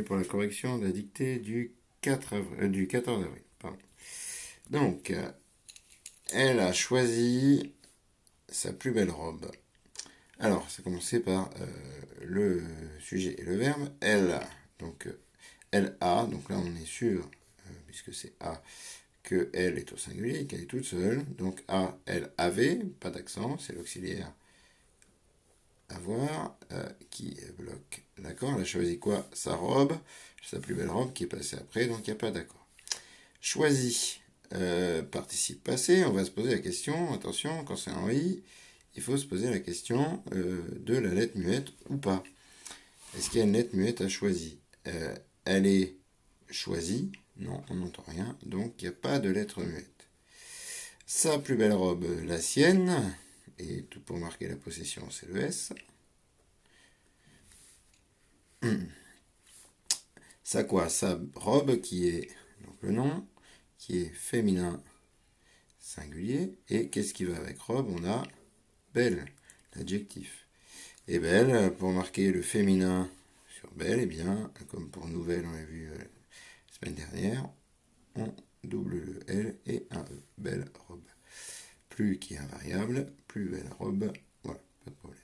bienvenue pour la correction de la dictée du 14 avril. Pardon. Donc, elle a choisi sa plus belle robe. Alors, ça commençait par le sujet et le verbe. Elle, donc elle a, donc là on est sûr, puisque c'est a, que elle est au singulier, qu'elle est toute seule. Donc a, elle avait, pas d'accent, c'est l'auxiliaire avoir qui bloque. D'accord, elle a choisi quoi? Sa robe, sa plus belle robe qui est passée après, donc il n'y a pas d'accord. Choisi, participe passé, on va se poser la question, attention, quand c'est en i, il faut se poser la question de la lettre muette ou pas. Est-ce qu'il y a une lettre muette à choisir? Elle est choisie, non, on n'entend rien, donc il n'y a pas de lettre muette. Sa plus belle robe, la sienne, et tout pour marquer la possession, c'est le S. Ça quoi? Sa robe qui est, donc le nom, qui est féminin singulier, et qu'est-ce qui va avec robe? On a belle, l'adjectif. Et belle, pour marquer le féminin sur belle, et bien, comme pour nouvelle, on l'a vu la semaine dernière, on double le L et un E. Belle robe. Plus qui est invariable, plus belle robe. Voilà, pas de problème.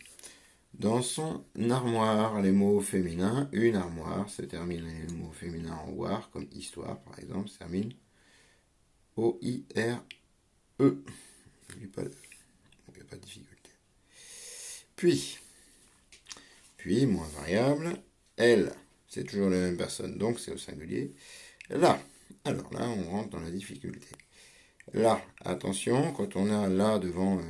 Dans son armoire, les mots féminins, une armoire, se termine les mots féminins en war, comme histoire par exemple, se termine O-I-R-E. N'oublie pas le. Il n'y a pas de difficulté. Puis, mot invariable, elle, c'est toujours la même personne, donc c'est au singulier. Là, alors là, on rentre dans la difficulté. Là, attention, quand on a là devant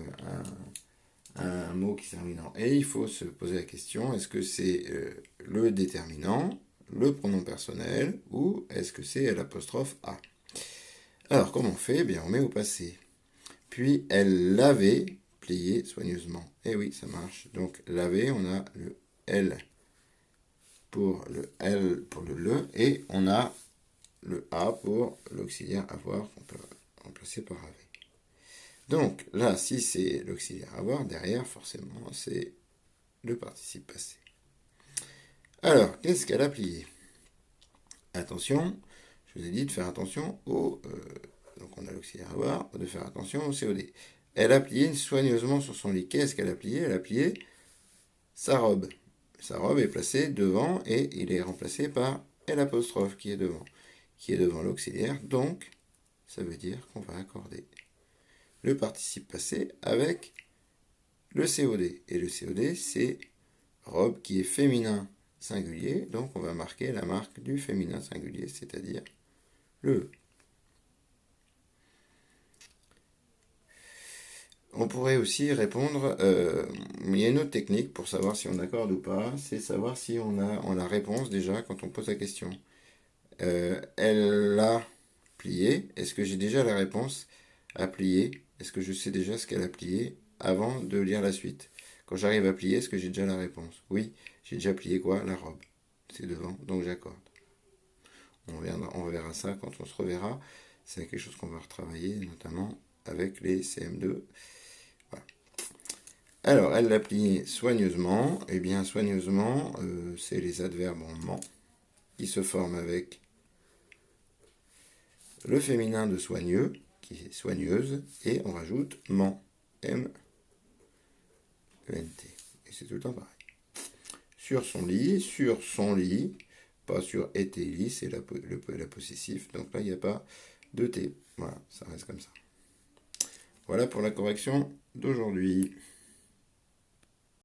un mot qui se termine en et, il faut se poser la question, est-ce que c'est le déterminant, le pronom personnel, ou est-ce que c'est l'apostrophe A? Alors, comment on fait? Eh bien, on met au passé. Puis, elle l'avait plié soigneusement. Eh oui, ça marche. Donc, laver, on a le L pour le L pour le, et on a le A pour l'auxiliaire avoir, qu'on peut remplacer par avait. Donc là, si c'est l'auxiliaire avoir, derrière, forcément, c'est le participe passé. Alors, qu'est-ce qu'elle a plié? Attention, je vous ai dit de faire attention au... donc on a l'auxiliaire avoir, de faire attention au COD. Elle a plié soigneusement sur son lit. Qu'est-ce qu'elle a plié? Elle a plié sa robe. Sa robe est placée devant et il est remplacé par L' qui est devant l'auxiliaire. Donc, ça veut dire qu'on va accorder le participe passé avec le COD. Et le COD, c'est robe qui est féminin singulier. Donc, on va marquer la marque du féminin singulier, c'est-à-dire le E. On pourrait aussi répondre, il y a une autre technique pour savoir si on accorde ou pas, c'est savoir si on a la réponse déjà quand on pose la question. Elle l'a plié, est-ce que j'ai déjà la réponse à plier? Est-ce que je sais déjà ce qu'elle a plié avant de lire la suite? Quand j'arrive à plier, est-ce que j'ai déjà la réponse? Oui, j'ai déjà plié quoi? La robe. C'est devant, donc j'accorde. On verra ça quand on se reverra. C'est quelque chose qu'on va retravailler, notamment avec les CM2. Voilà. Alors, elle l'a plié soigneusement. Eh bien, soigneusement, c'est les adverbes en ment qui se forment avec le féminin de soigneux, qui est soigneuse, et on rajoute ment, M-E-N-T. Et c'est tout le temps pareil. Sur son lit, pas sur était lit, c'est la possessif, donc là il n'y a pas de T. Voilà, ça reste comme ça. Voilà pour la correction d'aujourd'hui.